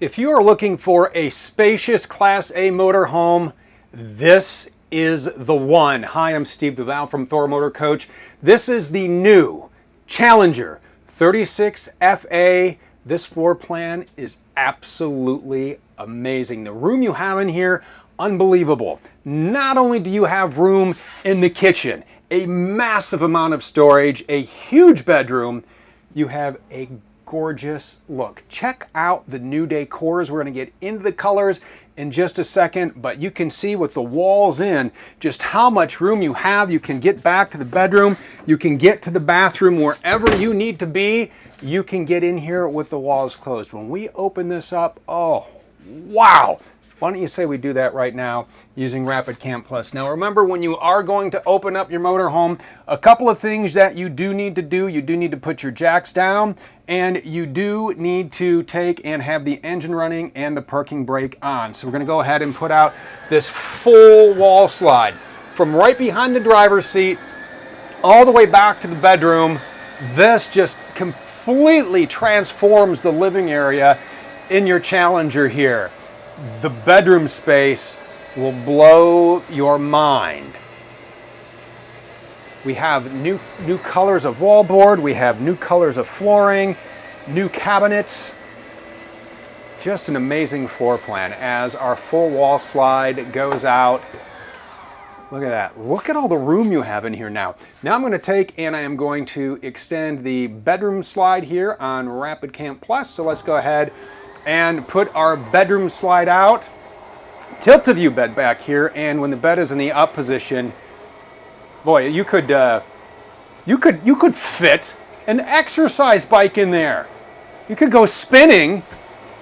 If you are looking for a spacious Class A motorhome, this is the one. Hi, I'm Steve Duval from Thor Motor Coach. This is the new Challenger 36FA. This floor plan is absolutely amazing. The room you have in here, unbelievable. Not only do you have room in the kitchen, a massive amount of storage, a huge bedroom, you have a gorgeous look. Check out the new decors. We're going to get into the colors in just a second, but you can see with the walls in just how much room you have. You can get back to the bedroom, you can get to the bathroom, wherever you need to be, you can get in here with the walls closed. When we open this up, oh, wow. Why don't you say we do that right now using Rapid Camp Plus. Now remember, when you are going to open up your motorhome, a couple of things that you do need to do. You do need to put your jacks down, and you do need to take and have the engine running and the parking brake on. So we're going to go ahead and put out this full wall slide from right behind the driver's seat all the way back to the bedroom. This just completely transforms the living area in your Challenger here. The bedroom space will blow your mind. We have new colors of wallboard, we have new colors of flooring, new cabinets. Just an amazing floor plan as our full wall slide goes out. Look at that. Look at all the room you have in here now. Now I'm going to take and I am going to extend the bedroom slide here on Rapid Camp Plus. So let's go ahead and put our bedroom slide out. Tilt the view bed back here, and when the bed is in the up position, boy, you could fit an exercise bike in there. You could go spinning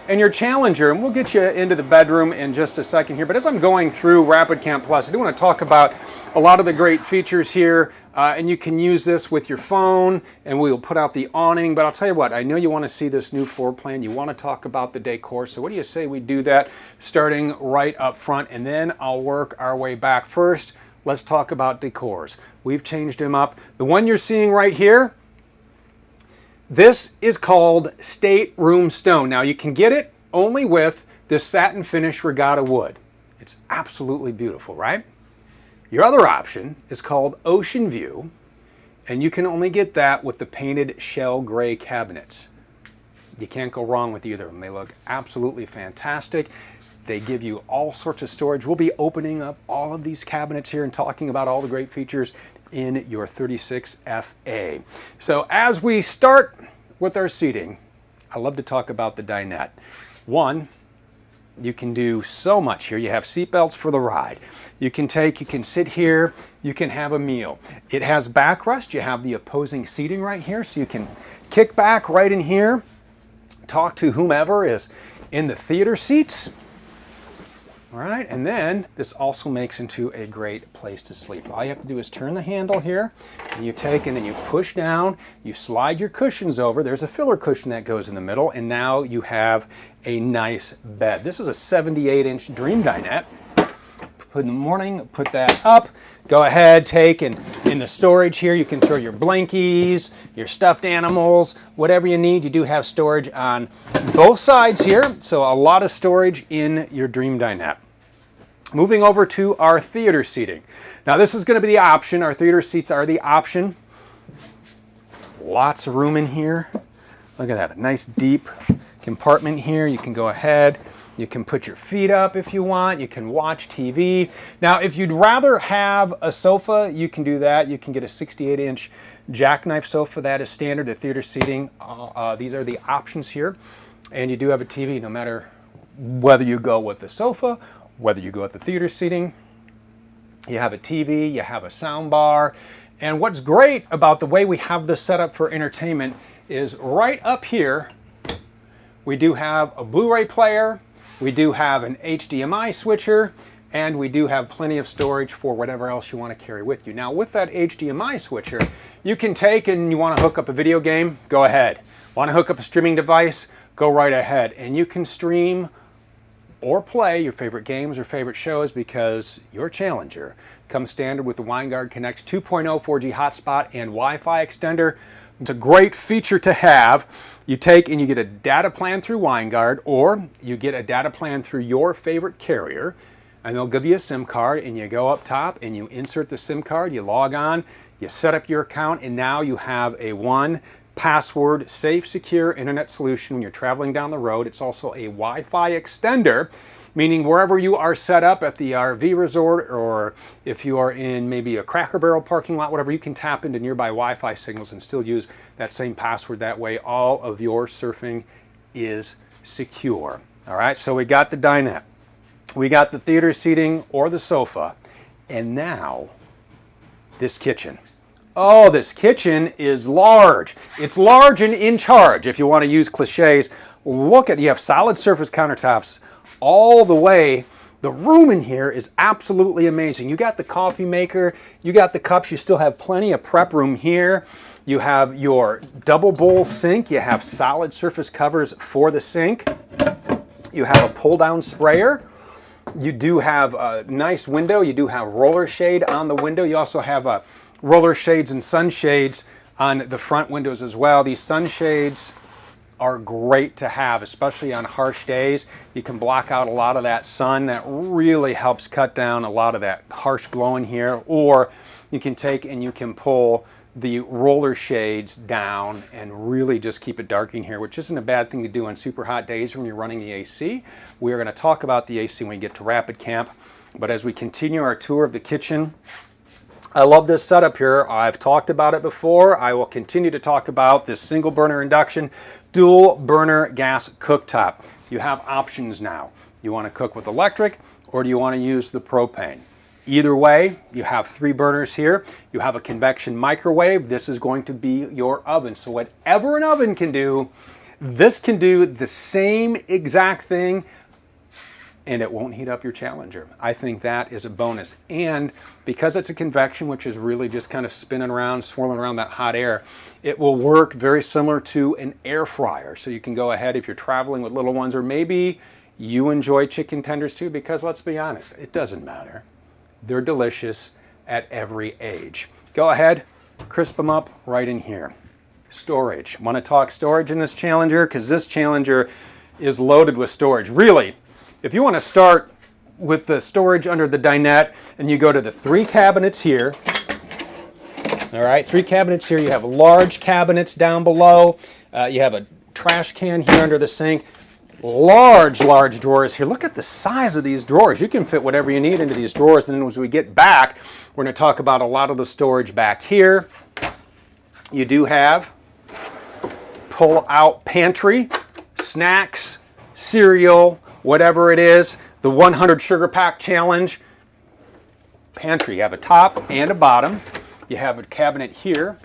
in your Challenger, and we'll get you into the bedroom in just a second here. But as I'm going through Rapid Camp Plus, I do want to talk about a lot of the great features here, and you can use this with your phone, and we'll put out the awning. But I'll tell you what, I know you want to see this new floor plan. You want to talk about the decor. So what do you say we do that starting right up front, and then I'll work our way back. First, let's talk about decors. We've changed them up. The one you're seeing right here, this is called Stateroom Stone. Now you can get it only with this satin finish regatta wood. It's absolutely beautiful, right? Your other option is called Ocean View, and you can only get that with the painted shell gray cabinets. You can't go wrong with either of them. They look absolutely fantastic. They give you all sorts of storage. We'll be opening up all of these cabinets here and talking about all the great features in your 36FA. So as we start with our seating, I love to talk about the dinette. One, you can do so much here. You have seat belts for the ride. You can sit here, you can have a meal. It has backrest. You have the opposing seating right here, so you can kick back right in here, talk to whomever is in the theater seats. All right, and then this also makes into a great place to sleep. All you have to do is turn the handle here, and you take and then you push down, you slide your cushions over. There's a filler cushion that goes in the middle, and now you have a nice bed. This is a 78-inch Dream dinette. Put in the morning, put that up. Go ahead, take, and in the storage here, you can throw your blankies, your stuffed animals, whatever you need. You do have storage on both sides here, so a lot of storage in your Dream dinette. Moving over to our theater seating. Now this is going to be the option. Our theater seats are the option. Lots of room in here. Look at that, a nice deep compartment here. You can go ahead. You can put your feet up if you want. You can watch TV. Now, if you'd rather have a sofa, you can do that. You can get a 68-inch jackknife sofa. That is standard. The theater seating, these are the options here. And you do have a TV, no matter whether you go with the sofa, whether you go with the theater seating. You have a TV, you have a sound bar. And what's great about the way we have this set up for entertainment is right up here, we do have a Blu-ray player. We do have an HDMI switcher, and we do have plenty of storage for whatever else you want to carry with you. Now with that HDMI switcher, you can take and you want to hook up a video game, go ahead. Want to hook up a streaming device, go right ahead. And you can stream or play your favorite games or favorite shows because your Challenger comes standard with the WineGuard Connect 2.0 4G hotspot and Wi-Fi extender. It's a great feature to have. You take and you get a data plan through WineGuard, or you get a data plan through your favorite carrier, and they'll give you a SIM card, and you go up top and you insert the SIM card, you log on, you set up your account, and now you have a one password safe, secure internet solution when you're traveling down the road. It's also a Wi-Fi extender, meaning wherever you are set up at the RV resort, or if you are in maybe a Cracker Barrel parking lot, whatever, you can tap into nearby Wi-Fi signals and still use that same password. That way all of your surfing is secure. All right, so we got the dinette, we got the theater seating or the sofa, and now this kitchen. Oh, this kitchen is large. It's large and in charge. If you want to use cliches, look at, you have solid surface countertops all the way. The room in here is absolutely amazing. You got the coffee maker, you got the cups, you still have plenty of prep room here. You have your double bowl sink, you have solid surface covers for the sink. You have a pull down sprayer. You do have a nice window, you do have roller shade on the window. You also have roller shades and sunshades on the front windows as well. These sunshades are great to have, especially on harsh days. You can block out a lot of that sun. That really helps cut down a lot of that harsh glow in here. Or you can take and you can pull the roller shades down and really just keep it dark in here, which isn't a bad thing to do on super hot days when you're running the AC. We're going to talk about the AC when we get to Rapid Camp. But as we continue our tour of the kitchen, I love this setup here. I've talked about it before. I will continue to talk about this single burner induction, dual burner gas cooktop. You have options now. You want to cook with electric, or do you want to use the propane? Either way, you have 3 burners here. You have a convection microwave. This is going to be your oven. So whatever an oven can do, this can do the same exact thing, and it won't heat up your Challenger. I think that is a bonus. And because it's a convection, which is really just kind of spinning around, swirling around that hot air, it will work very similar to an air fryer. So you can go ahead if you're traveling with little ones, or maybe you enjoy chicken tenders too, because let's be honest, it doesn't matter. They're delicious at every age. Go ahead, crisp them up right in here. Storage. Want to talk storage in this Challenger? Because this Challenger is loaded with storage. Really, if you want to start with the storage under the dinette and you go to the 3 cabinets here, all right, 3 cabinets here, you have large cabinets down below, you have a trash can here under the sink, large drawers here. Look at the size of these drawers. You can fit whatever you need into these drawers. And then as we get back, we're going to talk about a lot of the storage back here. You do have pull-out pantry, snacks, cereal, whatever it is, the 100 sugar pack challenge pantry. You have a top and a bottom. You have a cabinet here.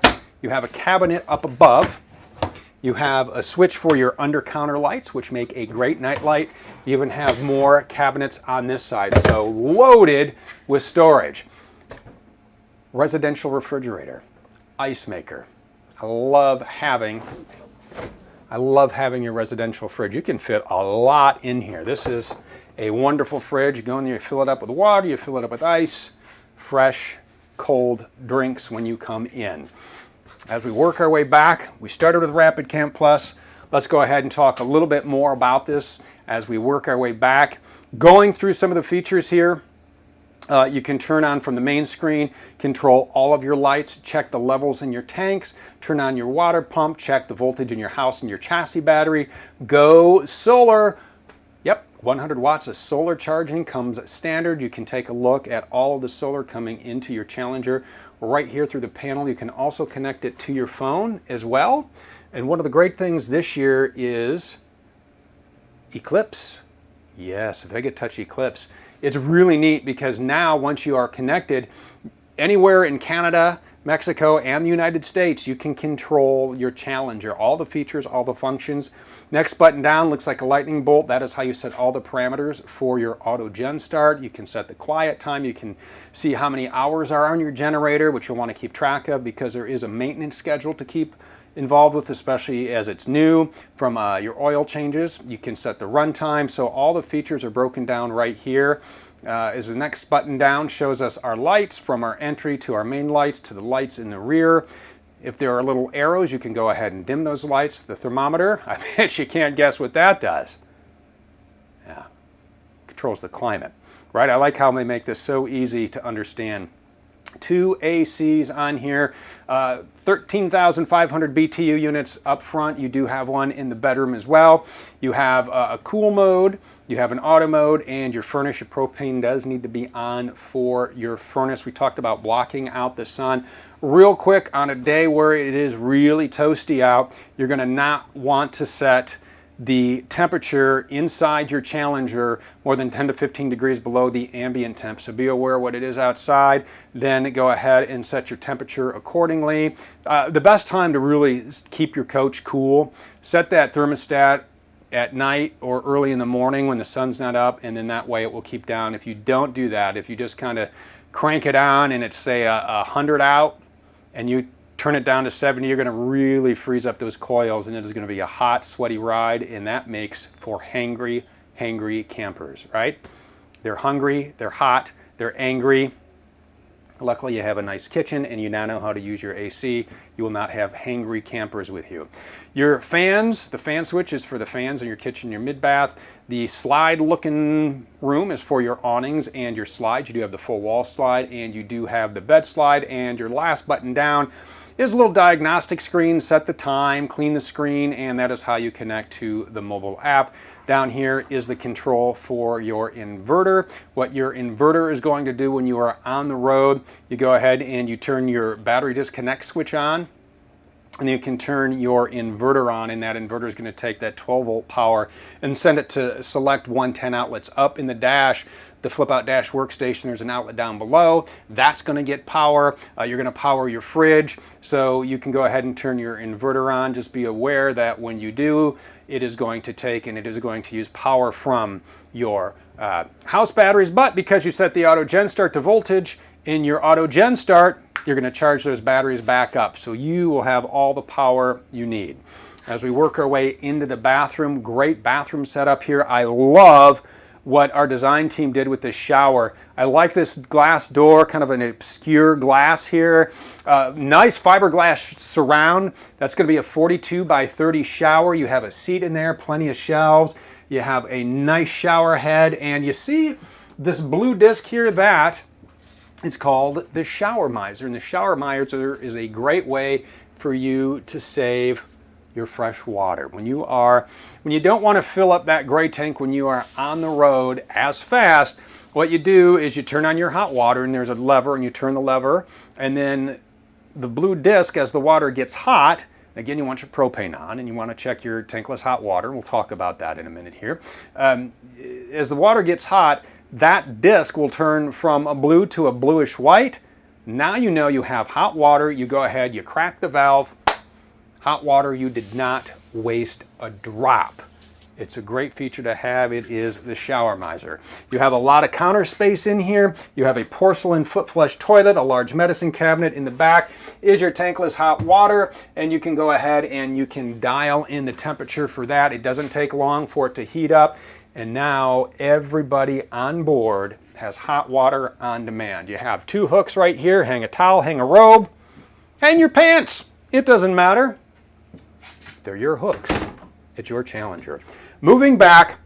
You have a cabinet up above. You have a switch for your under counter lights, which make a great night light. You even have more cabinets on this side. So loaded with storage. Residential refrigerator, ice maker. I love having your residential fridge. You can fit a lot in here. This is a wonderful fridge. You go in there, you fill it up with water, you fill it up with ice, fresh, cold drinks when you come in. As we work our way back, we started with Rapid Camp Plus. Let's go ahead and talk a little bit more about this as we work our way back. Going through some of the features here, you can turn on from the main screen, control all of your lights, check the levels in your tanks, turn on your water pump, check the voltage in your house and your chassis battery. Go solar. Yep, 100 watts of solar charging comes standard. You can take a look at all of the solar coming into your Challenger right here through the panel. You can also connect it to your phone as well. And one of the great things this year is Eclipse. Yes, Vega Touch Eclipse. It's really neat because now once you are connected anywhere in Canada, Mexico, and the United States, you can control your Challenger, all the features, all the functions. Next button down looks like a lightning bolt. That is how you set all the parameters for your auto gen start. You can set the quiet time. You can see how many hours are on your generator, which you'll want to keep track of because there is a maintenance schedule to keep involved with, especially as it's new, from your oil changes. You can set the runtime. So all the features are broken down right here. As the next button down shows us our lights, from our entry to our main lights to the lights in the rear. If there are little arrows, you can go ahead and dim those lights. The thermometer, I bet you can't guess what that does. Yeah, controls the climate, right? I like how they make this so easy to understand. 2 ACs on here, 13,500 BTU units up front. You do have one in the bedroom as well. You have a cool mode, you have an auto mode, and your furnace, your propane does need to be on for your furnace. We talked about blocking out the sun. Real quick, on a day where it is really toasty out, you're gonna not want to set the temperature inside your Challenger more than 10 to 15 degrees below the ambient temp. So be aware what it is outside, then go ahead and set your temperature accordingly. The best time to really keep your coach cool, set that thermostat at night or early in the morning when the sun's not up, and then that way it will keep down. If you don't do that, if you just kind of crank it on and it's say 100 out and you turn it down to 70, you're going to really freeze up those coils, and it is going to be a hot, sweaty ride, and that makes for hangry campers, right? They're hungry, they're hot, they're angry. Luckily, you have a nice kitchen and you now know how to use your AC. You will not have hangry campers with you. Your fans, the fan switch is for the fans in your kitchen, your mid-bath. The slide-looking room is for your awnings and your slides. You do have the full wall slide, and you do have the bed slide, and your last button down is a little diagnostic screen. Set the time, clean the screen, and that is how you connect to the mobile app. Down here is the control for your inverter. What your inverter is going to do when you are on the road, you go ahead and you turn your battery disconnect switch on, and you can turn your inverter on, and that inverter is going to take that 12-volt power and send it to select 110 outlets up in the dash. The flip-out dash workstation, there's an outlet down below. That's going to get power. You're going to power your fridge, so you can go ahead and turn your inverter on. Just be aware that when you do, it is going to take and it is going to use power from your house batteries, but because you set the auto gen start to voltage in your auto gen start, you're going to charge those batteries back up, so you will have all the power you need. As we work our way into the bathroom, great bathroom setup here. I love what our design team did with this shower. I like this glass door, kind of an obscure glass here. Nice fiberglass surround. That's going to be a 42 by 30 shower. You have a seat in there, plenty of shelves. You have a nice shower head, and you see this blue disc here, that is called the shower miser. And the shower miser is a great way for you to save your fresh water. When you don't want to fill up that gray tank when you are on the road as fast, what you do is you turn on your hot water, and there's a lever, and you turn the lever, and then the blue disc, as the water gets hot, again, you want your propane on, and you want to check your tankless hot water. We'll talk about that in a minute here. As the water gets hot, that disc will turn from a blue to a bluish white. Now you know you have hot water. You go ahead, you crack the valve. Hot water, you did not waste a drop. It's a great feature to have. It is the shower miser. You have a lot of counter space in here. You have a porcelain foot flush toilet, a large medicine cabinet. In the back is your tankless hot water, and you can go ahead and you can dial in the temperature for that. It doesn't take long for it to heat up, and now everybody on board has hot water on demand. You have 2 hooks right here. Hang a towel, hang a robe, hang your pants. It doesn't matter. They're your hooks. It's your Challenger. Moving back,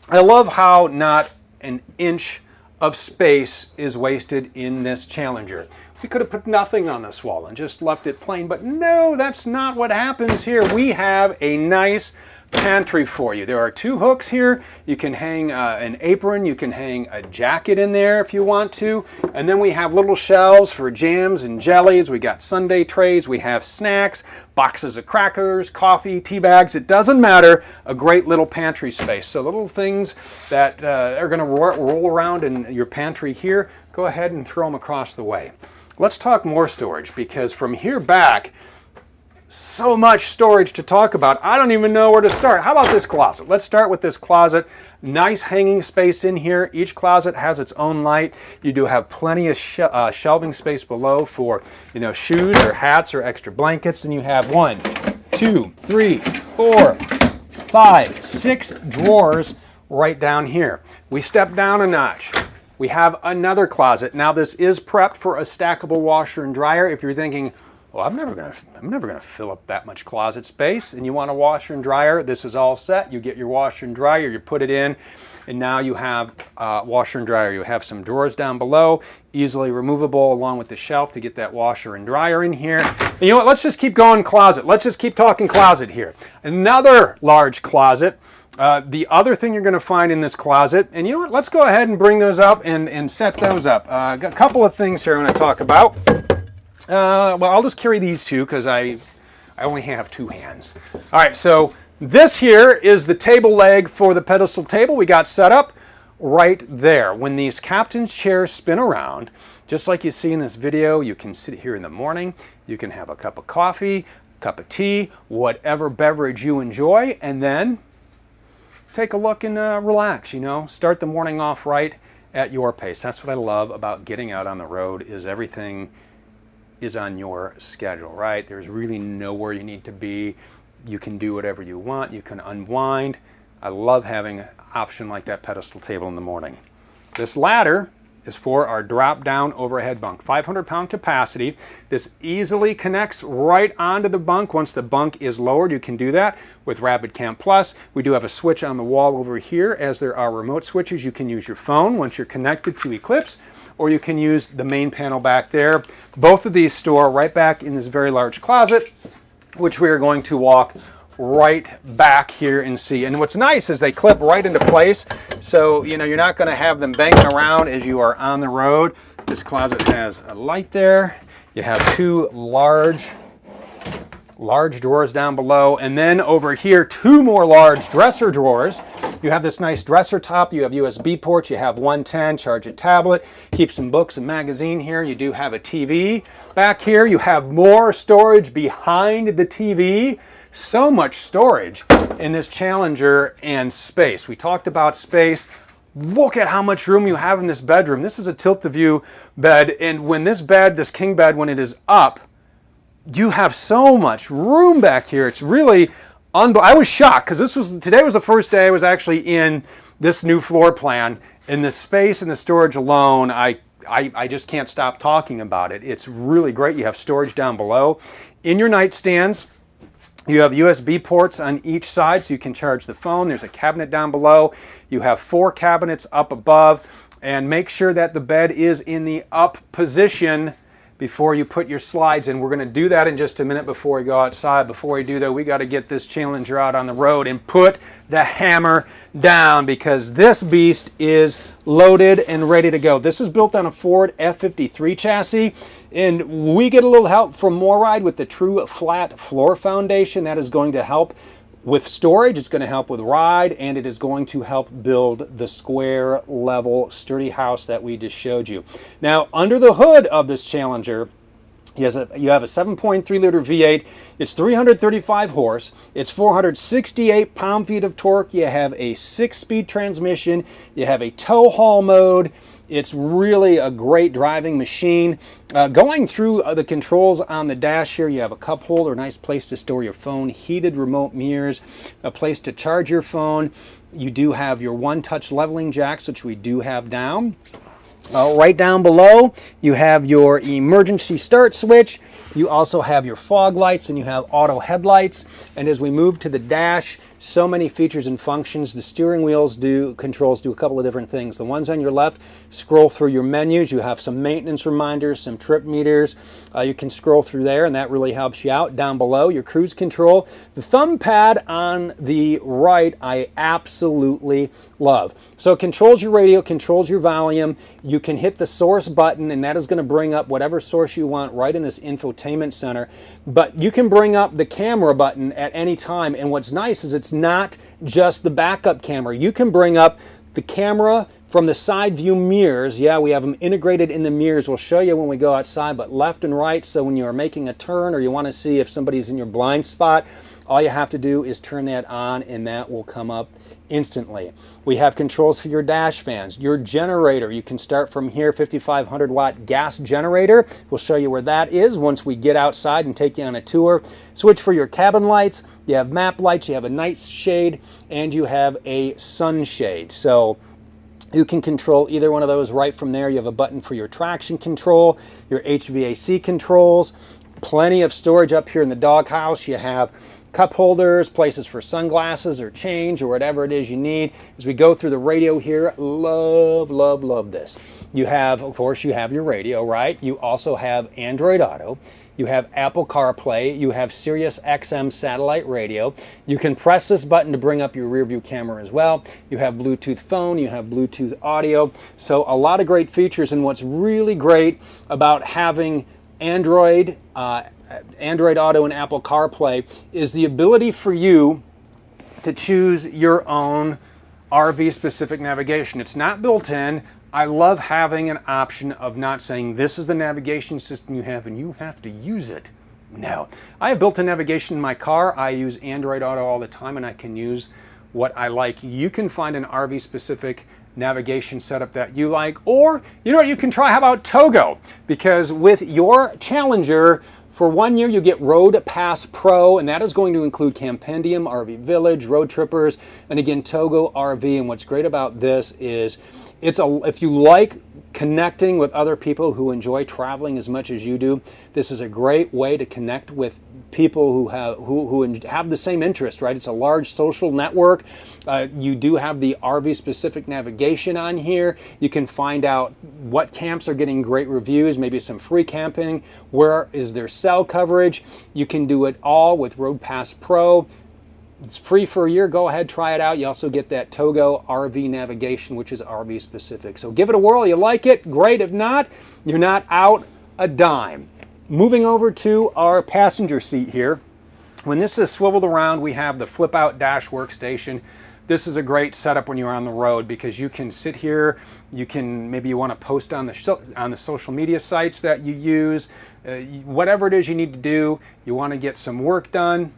I love how not an inch of space is wasted in this Challenger. We could have put nothing on this wall and just left it plain, but no, that's not what happens here. We have a nice pantry for you. There are 2 hooks here. You can hang an apron, you can hang a jacket in there if you want to, and then we have little shelves for jams and jellies. We got sundae trays, we have snacks, boxes of crackers, coffee, tea bags. It doesn't matter. A great little pantry space. So little things that are going to roll around in your pantry here, go ahead and throw them across the way. Let's talk more storage, because from here back, so much storage to talk about. I don't even know where to start. How about this closet? Let's start with this closet. Nice hanging space in here. Each closet has its own light. You do have plenty of shelving space below for, shoes or hats or extra blankets. And you have 1, 2, 3, 4, 5, 6 drawers right down here. We step down a notch. We have another closet. Now this is prepped for a stackable washer and dryer. If you're thinking, well, I'm never gonna fill up that much closet space. And you want a washer and dryer, this is all set. You get your washer and dryer, you put it in, and now you have washer and dryer. You have some drawers down below, easily removable along with the shelf to get that washer and dryer in here. And you know what, let's just keep going closet. Let's just keep talking closet here. Another large closet. The other thing you're gonna find in this closet, and you know what, let's go ahead and bring those up and set those up. Got a couple of things here I'm gonna talk about. Well, I'll just carry these two because I only have two hands. All right, so this here is the table leg for the pedestal table we got set up right there. When these captain's chairs spin around, just like you see in this video, you can sit here in the morning, you can have a cup of coffee, cup of tea, whatever beverage you enjoy, and then take a look and relax, you know, start the morning off right at your pace. That's what I love about getting out on the road, is everything is on your schedule, right? There's really nowhere you need to be. You can do whatever you want. You can unwind. I love having an option like that pedestal table in the morning. This ladder is for our drop-down overhead bunk, 500-pound capacity. This easily connects right onto the bunk. Once the bunk is lowered, you can do that with Rapid Camp Plus. We do have a switch on the wall over here, as there are remote switches. You can use your phone once you're connected to Eclipse, or you can use the main panel back there. Both of these store right back in this very large closet, which we are going to walk right back here and see. And what's nice is they clip right into place, so you know you're not going to have them banging around as you are on the road. This closet has a light there. You have two large drawers down below, and then over here two more large dresser drawers. You have this nice dresser top, you have USB ports, you have 110, charge a tablet, keep some books and magazine here. You do have a TV back here. You have more storage behind the TV. So much storage in this Challenger and space. We talked about space. Look at how much room you have in this bedroom. This is a tilt-to-view bed, and when this bed, this king bed, when it is up, you have so much room back here. It's really unbelievable. I was shocked because today was the first day I was actually in this new floor plan. In the space and the storage alone, I just can't stop talking about it. It's really great. You have storage down below. In your nightstands, you have USB ports on each side so you can charge the phone. There's a cabinet down below. You have 4 cabinets up above, and make sure that the bed is in the up position before you put your slides in. We're going to do that in just a minute before we go outside. Before we do that, we got to get this Challenger out on the road and put the hammer down, because this beast is loaded and ready to go. This is built on a Ford F53 chassis, and we get a little help from MORryde with the true flat floor foundation. That is going to help with storage, it's going to help with ride, and it is going to help build the square, level, sturdy house that we just showed you. Now, under the hood of this Challenger, you have a 7.3-liter V8. It's 335 horse. It's 468 pound-feet of torque. You have a 6-speed transmission. You have a tow haul mode. It's really a great driving machine. Going through the controls on the dash here, you have a cup holder, a nice place to store your phone, heated remote mirrors, a place to charge your phone. You do have your one-touch leveling jacks, which we do have down. Right down below, you have your emergency start switch. You also have your fog lights, and you have auto headlights. And as we move to the dash, so many features and functions. The steering wheels controls do a couple of different things. The ones on your left scroll through your menus. You have some maintenance reminders, some trip meters. You can scroll through there, and that really helps you out. Down below, your cruise control. The thumb pad on the right, I absolutely love. So it controls your radio, controls your volume. You can hit the source button, and that is going to bring up whatever source you want right in this infotainment center. But you can bring up the camera button at any time, and what's nice is it's not just the backup camera. You can bring up the camera from the side view mirrors. Yeah, we have them integrated in the mirrors. We'll show you when we go outside, but left and right, so when you're making a turn or you want to see if somebody's in your blind spot, all you have to do is turn that on, and that will come up instantly. We have controls for your dash fans, your generator. You can start from here, 5,500 watt gas generator. We'll show you where that is once we get outside and take you on a tour. Switch for your cabin lights. You have map lights, you have a night shade, and you have a sunshade. So you can control either one of those right from there. You have a button for your traction control, your HVAC controls. plenty of storage up here in the doghouse. You have cup holders, places for sunglasses or change or whatever it is you need. As we go through the radio here, love, love, love this. You have, of course, you have your radio, right? You also have Android Auto. You have Apple CarPlay. You have Sirius XM satellite radio. You can press this button to bring up your rear view camera as well. You have Bluetooth phone. You have Bluetooth audio. So a lot of great features. And what's really great about having Android Auto and Apple CarPlay is the ability for you to choose your own RV specific navigation. It's not built in. I love having an option of not saying this is the navigation system you have and you have to use it. No, I have built-in navigation in my car. I use Android Auto all the time and I can use what I like. You can find an RV specific navigation setup that you like, or you know what you can try, how about Togo? Because with your Challenger, for 1 year you get Road Pass Pro, and that is going to include Campendium, RV Village, Road Trippers, and again Togo RV. And what's great about this is if you like connecting with other people who enjoy traveling as much as you do, this is a great way to connect with people who have the same interest, right? It's a large social network. You do have the RV specific navigation on here. You can find out what camps are getting great reviews, maybe some free camping, where is their cell coverage. You can do it all with Road Pass Pro. It's free for a year. Go ahead, try it out. You also get that Togo RV navigation, which is RV specific. So give it a whirl. You like it? Great. If not, you're not out a dime. Moving over to our passenger seat here. When this is swiveled around, we have the flip out dash workstation. This is a great setup when you're on the road because you can sit here. You can, maybe you want to post on the social media sites that you use. Whatever it is you need to do, you want to get some work done.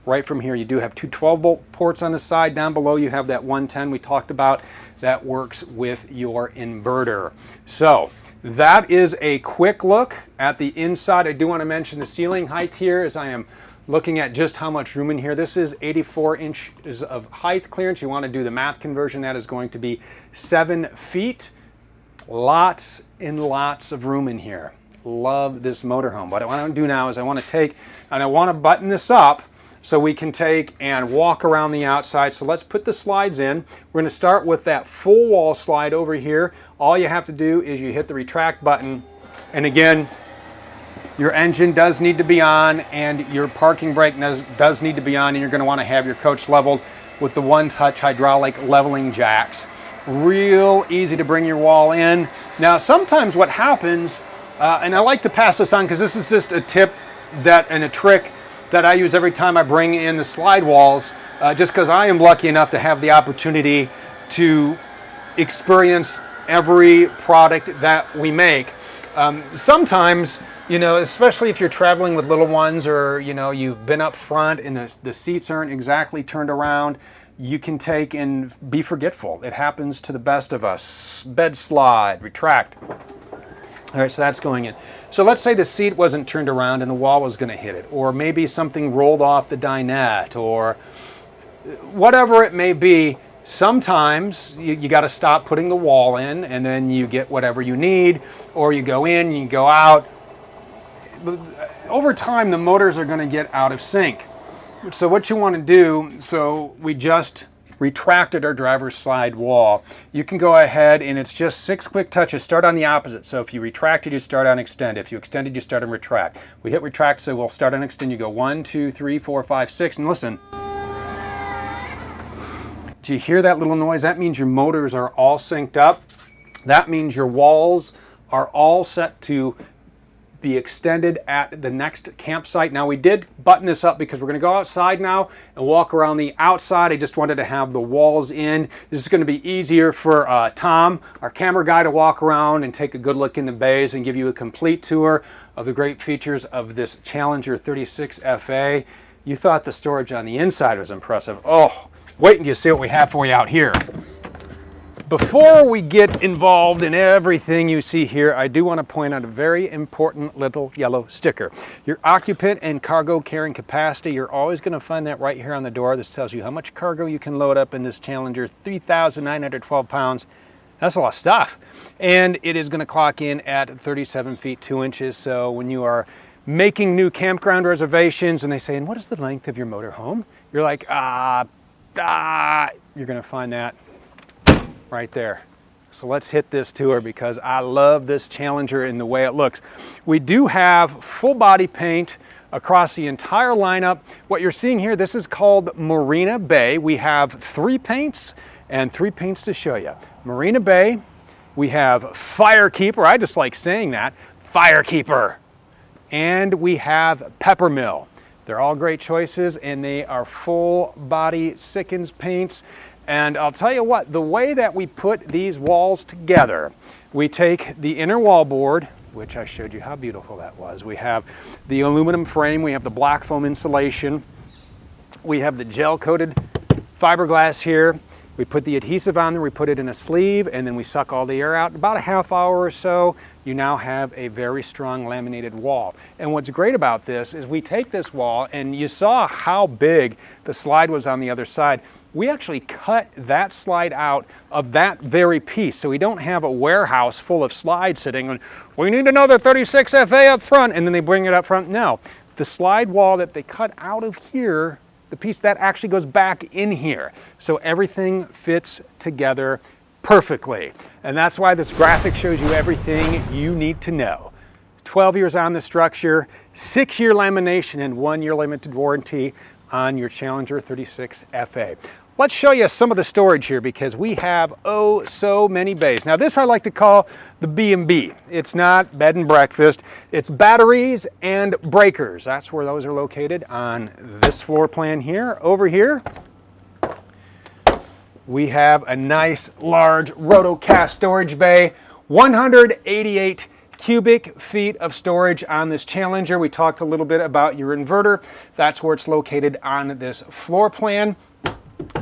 Right from here, you do have two 12-volt ports on the side. Down below, you have that 110 we talked about that works with your inverter. So that is a quick look at the inside. I do want to mention the ceiling height here as I am looking at just how much room in here. This is 84 inches of height clearance. You want to do the math conversion. That is going to be 7 feet. Lots and lots of room in here. Love this motorhome. What I want to do now is I want to button this up so we can take and walk around the outside. So let's put the slides in. We're going to start with that full wall slide over here. All you have to do is you hit the retract button, and again, your engine does need to be on and your parking brake does need to be on, and you're going to want to have your coach leveled with the one-touch hydraulic leveling jacks. Real easy to bring your wall in. Now sometimes what happens, and I like to pass this on because this is just a tip and a trick that I use every time I bring in the slide walls, just because I am lucky enough to have the opportunity to experience every product that we make. Sometimes, you know, especially if you're traveling with little ones, or you know, you've been up front and the seats aren't exactly turned around, you can take and be forgetful. It happens to the best of us. Bed slide, retract. All right, so that's going in. So let's say the seat wasn't turned around and the wall was going to hit it, or maybe something rolled off the dinette, or whatever it may be. Sometimes you got to stop putting the wall in, and then you get whatever you need, or you go in, you go out. Over time, the motors are going to get out of sync. So what you want to do, so we just retracted our driver's side wall. You can go ahead and it's just 6 quick touches. Start on the opposite. So if you retracted, you start on extend. If you extended, you start on retract. We hit retract, so we'll start on extend. You go 1, 2, 3, 4, 5, 6, and listen. Do you hear that little noise? That means your motors are all synced up. That means your walls are all set to be extended at the next campsite. Now we did button this up because we're going to go outside now and walk around the outside. I just wanted to have the walls in. This is going to be easier for Tom, our camera guy, to walk around and take a good look in the bays and give you a complete tour of the great features of this Challenger 36 FA. You thought the storage on the inside was impressive. Oh, wait until you see what we have for you out here. Before we get involved in everything you see here, I do want to point out a very important little yellow sticker. Your occupant and cargo carrying capacity, you're always going to find that right here on the door. This tells you how much cargo you can load up in this Challenger, 3,912 pounds. That's a lot of stuff. And it is going to clock in at 37 feet 2 inches. So when you are making new campground reservations and they say, and what is the length of your motorhome? You're like, you're gonna find that right there. So let's hit this tour because I love this Challenger and the way it looks. We do have full body paint across the entire lineup. What you're seeing here, this is called Marina Bay. We have 3 paints and 3 paints to show you. Marina Bay, we have Firekeeper, I just like saying that, Firekeeper. And we have Peppermill. They're all great choices and they are full body Sikkens paints. And I'll tell you what, the way that we put these walls together, we take the inner wall board, which I showed you how beautiful that was. We have the aluminum frame, we have the black foam insulation, we have the gel coated fiberglass here. We put the adhesive on there, we put it in a sleeve, and then we suck all the air out. About a half hour or so, you now have a very strong laminated wall. And what's great about this is we take this wall, and you saw how big the slide was on the other side. We actually cut that slide out of that very piece, so we don't have a warehouse full of slides sitting and we need another 36 FA up front, and then they bring it up front. No, the slide wall that they cut out of here, the piece that actually goes back in here. So everything fits together perfectly. And that's why this graphic shows you everything you need to know. 12 years on the structure, 6-year lamination, and 1-year limited warranty on your Challenger 36 FA. Let's show you some of the storage here because we have oh so many bays. Now this I like to call the B&B. It's not bed and breakfast, it's batteries and breakers. That's where those are located on this floor plan here. Over here, we have a nice large rotocast storage bay, 188 cubic feet of storage on this Challenger. We talked a little bit about your inverter. That's where it's located on this floor plan.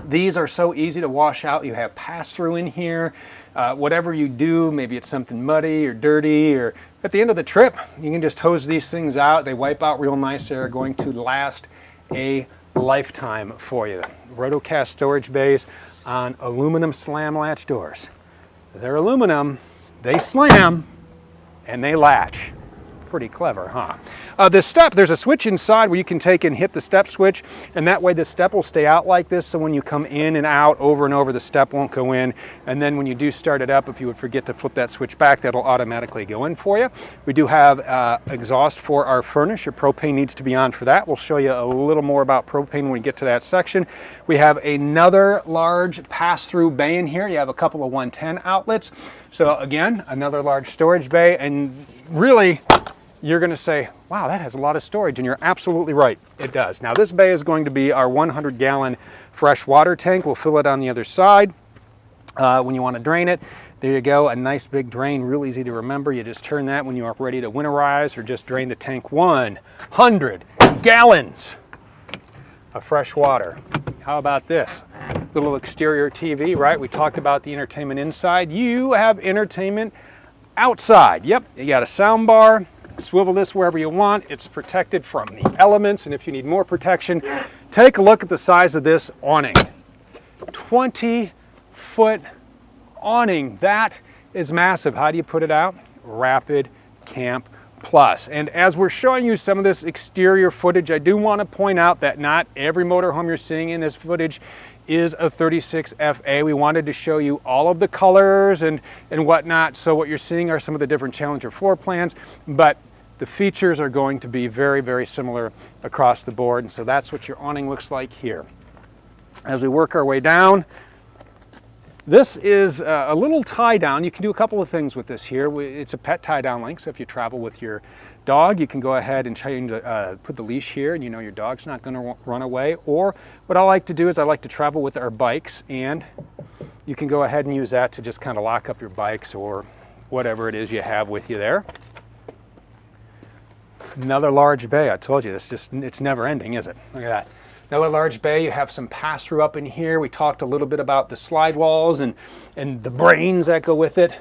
These are so easy to wash out. You have pass-through in here. Whatever you do, maybe it's something muddy or dirty, or at the end of the trip, you can just hose these things out. They wipe out real nice. They're going to last a lifetime for you. Rotocast storage bays on aluminum slam latch doors. They're aluminum, they slam, and they latch. Pretty clever, huh? The step, there's a switch inside where you can take and hit the step switch, and that way the step will stay out like this, so when you come in and out over and over, the step won't go in. And then when you do start it up, if you would forget to flip that switch back, that'll automatically go in for you. We do have exhaust for our furnace. Your propane needs to be on for that. We'll show you a little more about propane when we get to that section. We have another large pass-through bay in here. You have a couple of 110 outlets. So again, another large storage bay, and really, you're going to say, wow, that has a lot of storage, and you're absolutely right, it does. Now this bay is going to be our 100-gallon fresh water tank. We'll fill it on the other side when you want to drain it. There you go, a nice big drain, real easy to remember. You just turn that when you are ready to winterize or just drain the tank. 100 gallons of fresh water. How about this? Little exterior TV, right? We talked about the entertainment inside. You have entertainment outside. Yep, you got a sound bar. Swivel this wherever you want. It's protected from the elements, and if you need more protection, take a look at the size of this awning. 20-foot awning. That is massive. How do you put it out? Rapid Camp Plus. And as we're showing you some of this exterior footage, I do want to point out that not every motorhome you're seeing in this footage is a 36 FA. We wanted to show you all of the colors and whatnot. So what you're seeing are some of the different Challenger floor plans, but the features are going to be very, very similar across the board. And so that's what your awning looks like here. As we work our way down, this is a little tie down. You can do a couple of things with this here. It's a pet tie down link. So if you travel with your dog, you can go ahead and change, put the leash here, and you know your dog's not going to run away. Or what I like to do is I like to travel with our bikes, and you can go ahead and use that to just kind of lock up your bikes or whatever it is you have with you there. Another large bay. I told you, it's never ending, is it? Look at that. Another large bay. You have some pass-through up in here. We talked a little bit about the slide walls and the brains that go with it.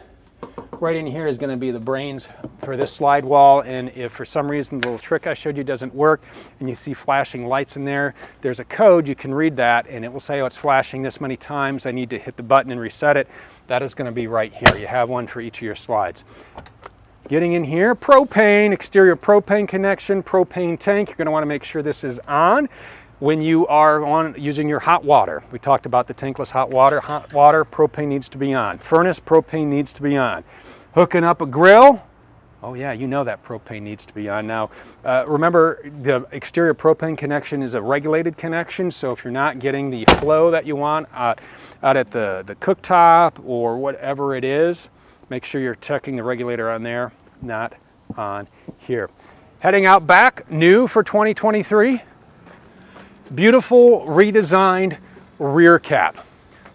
Right in here is going to be the brains for this slide wall, and if for some reason the little trick I showed you doesn't work and you see flashing lights in there, there's a code. You can read that and it will say, oh, it's flashing this many times. I need to hit the button and reset it. That is going to be right here. You have one for each of your slides. Getting in here, propane, exterior propane connection, propane tank. You're going to want to make sure this is on when you are using your hot water. We talked about the tankless hot water. Hot water, propane needs to be on. Furnace, propane needs to be on. Hooking up a grill. Oh yeah, you know that propane needs to be on. Now, remember the exterior propane connection is a regulated connection, so if you're not getting the flow that you want out at the cooktop or whatever it is, make sure you're checking the regulator on there, not on here. Heading out back, new for 2023. Beautiful redesigned rear cap.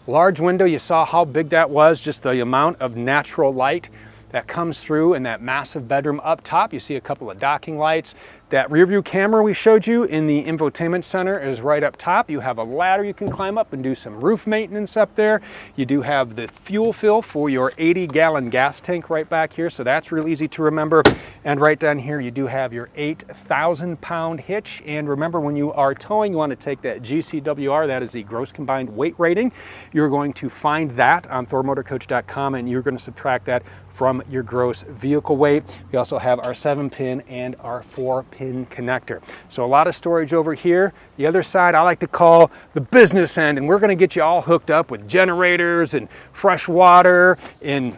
Large window, you saw how big that was, just the amount of natural light that comes through in that massive bedroom up top. You see a couple of docking lights. That rear view camera we showed you in the infotainment center is right up top. You have a ladder you can climb up and do some roof maintenance up there. You do have the fuel fill for your 80-gallon gas tank right back here, so that's real easy to remember. And right down here you do have your 8,000-pound hitch. And remember, when you are towing, you want to take that GCWR, that is the gross combined weight rating. You're going to find that on thormotorcoach.com, and you're going to subtract that from your gross vehicle weight. We also have our 7-pin and our 4-pin connector. So a lot of storage over here. The other side I like to call the business end, and we're going to get you all hooked up with generators and fresh water, and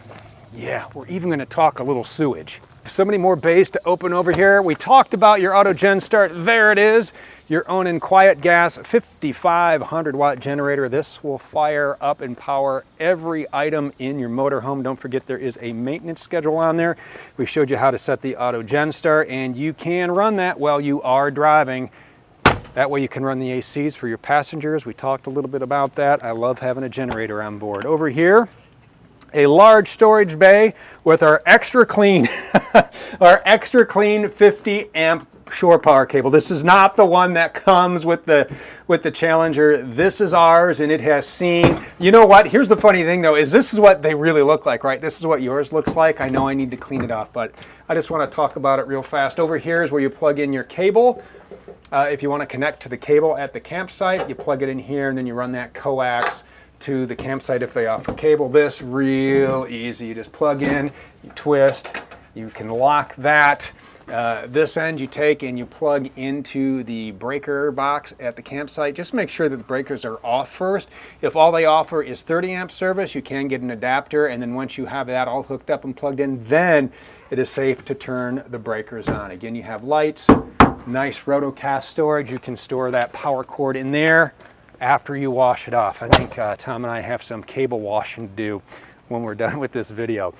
yeah, we're even going to talk a little sewage. So many more bays to open over here. We talked about your auto gen start. There it is. Your own and quiet gas 5500 watt generator. This will fire up and power every item in your motorhome. Don't forget there is a maintenance schedule on there. We showed you how to set the auto gen start, and you can run that while you are driving. That way you can run the ACs for your passengers. We talked a little bit about that. I love having a generator on board. Over here, a large storage bay with our extra clean, our extra clean 50 amp shore power cable. This is not the one that comes with the Challenger. This is ours, and it has seen, you know what, here's the funny thing though, is this is what they really look like, right? This is what yours looks like. I know I need to clean it off, but I just want to talk about it real fast. Over here is where you plug in your cable. If you want to connect to the cable at the campsite, you plug it in here, and then you run that coax to the campsite if they offer cable. This real easy. You just plug in, you twist, you can lock that. This end you take and you plug into the breaker box at the campsite. Just make sure that the breakers are off first. If all they offer is 30 amp service, you can get an adapter, and then once you have that all hooked up and plugged in, then it is safe to turn the breakers on. Again, you have lights, nice rotocast storage. You can store that power cord in there after you wash it off. I think Tom and I have some cable washing to do when we're done with this video.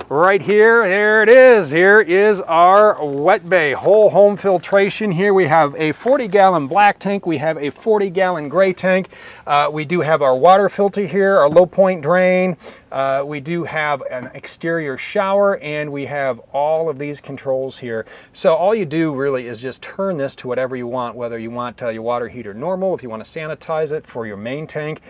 Right here, there it is. Here is our wet bay, whole home filtration. Here we have a 40-gallon black tank. We have a 40-gallon gray tank. We do have our water filter here, our low point drain. We do have an exterior shower, and we have all of these controls here. So all you do really is just turn this to whatever you want, whether you want your water heater normal, if you want to sanitize it for your main tank.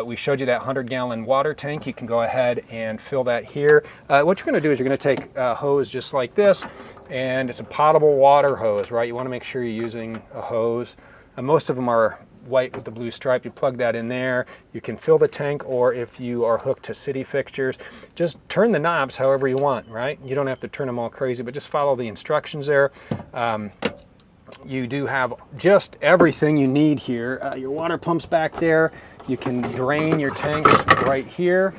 We showed you that 100-gallon water tank. You can go ahead and fill that here. What you're going to do is you're going to take a hose just like this, and it's a potable water hose, right? You want to make sure you're using a hose. Most of them are white with the blue stripe. You plug that in there. You can fill the tank, or if you are hooked to city fixtures, just turn the knobs however you want, right? You don't have to turn them all crazy, but just follow the instructions there. You do have just everything you need here. Your water pump's back there. You can drain your tanks right here.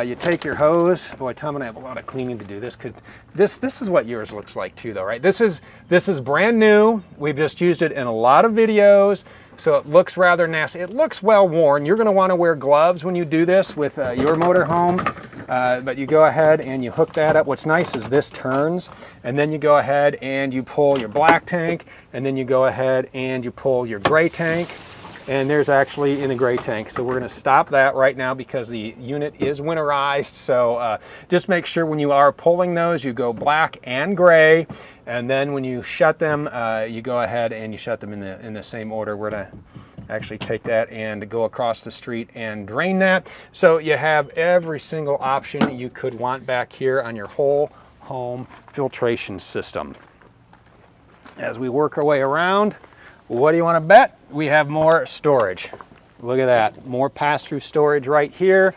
You take your hose. Boy, Tom and I have a lot of cleaning to do. This is what yours looks like too, though, right? This is brand new. We've just used it in a lot of videos, so it looks rather nasty. It looks well worn. You're going to want to wear gloves when you do this with your motorhome, but you go ahead and you hook that up. What's nice is this turns, and then you go ahead and you pull your black tank, and then you go ahead and you pull your gray tank. And there's actually in the gray tank. So we're going to stop that right now because the unit is winterized. So just make sure when you are pulling those, you go black and gray. And then when you shut them, you go ahead and you shut them in the same order. We're going to actually take that and go across the street and drain that. So you have every single option you could want back here on your whole home filtration system. As we work our way around, what do you want to bet? We have more storage. Look at that, more pass-through storage right here.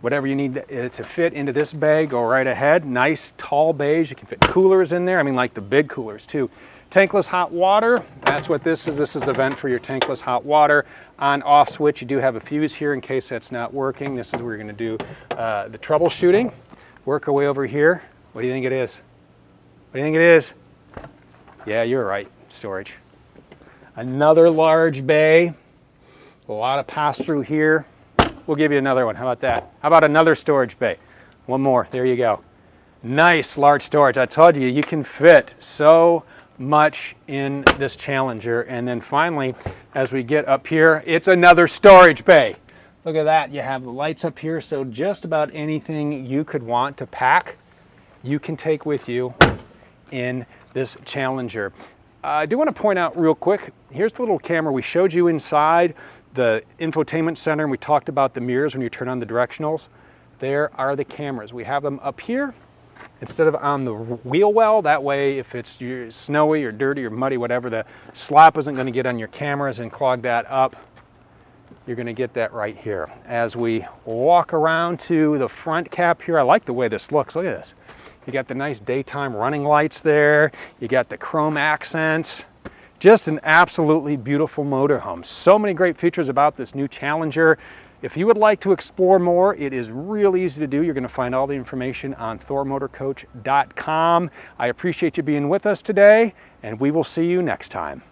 whatever you need to fit into this bay, go right ahead. Nice tall bays. You can fit coolers in there. I mean, like the big coolers too. Tankless hot water, that's what this is. This is the vent for your tankless hot water. On off switch, you do have a fuse here in case that's not working. This is where you're gonna do the troubleshooting. Work our way over here. What do you think it is? What do you think it is? Yeah, you're right, storage. Another large bay. A lot of pass through here. We'll give you another one, how about that? How about another storage bay? One more, there you go. Nice large storage. I told you, you can fit so much in this Challenger. And then finally, as we get up here, it's another storage bay. Look at that, you have the lights up here, so just about anything you could want to pack, you can take with you in this Challenger. I do want to point out real quick, here's the little camera we showed you inside the infotainment center, and we talked about the mirrors when you turn on the directionals. There are the cameras. We have them up here instead of on the wheel well. That way, if it's snowy or dirty or muddy, whatever, the slop isn't going to get on your cameras and clog that up. You're going to get that right here. As we walk around to the front cap here, I like the way this looks. Look at this. You got the nice daytime running lights there. You got the chrome accents. Just an absolutely beautiful motorhome. So many great features about this new Challenger. If you would like to explore more, it is real easy to do. You're going to find all the information on thormotorcoach.com. I appreciate you being with us today, and we will see you next time.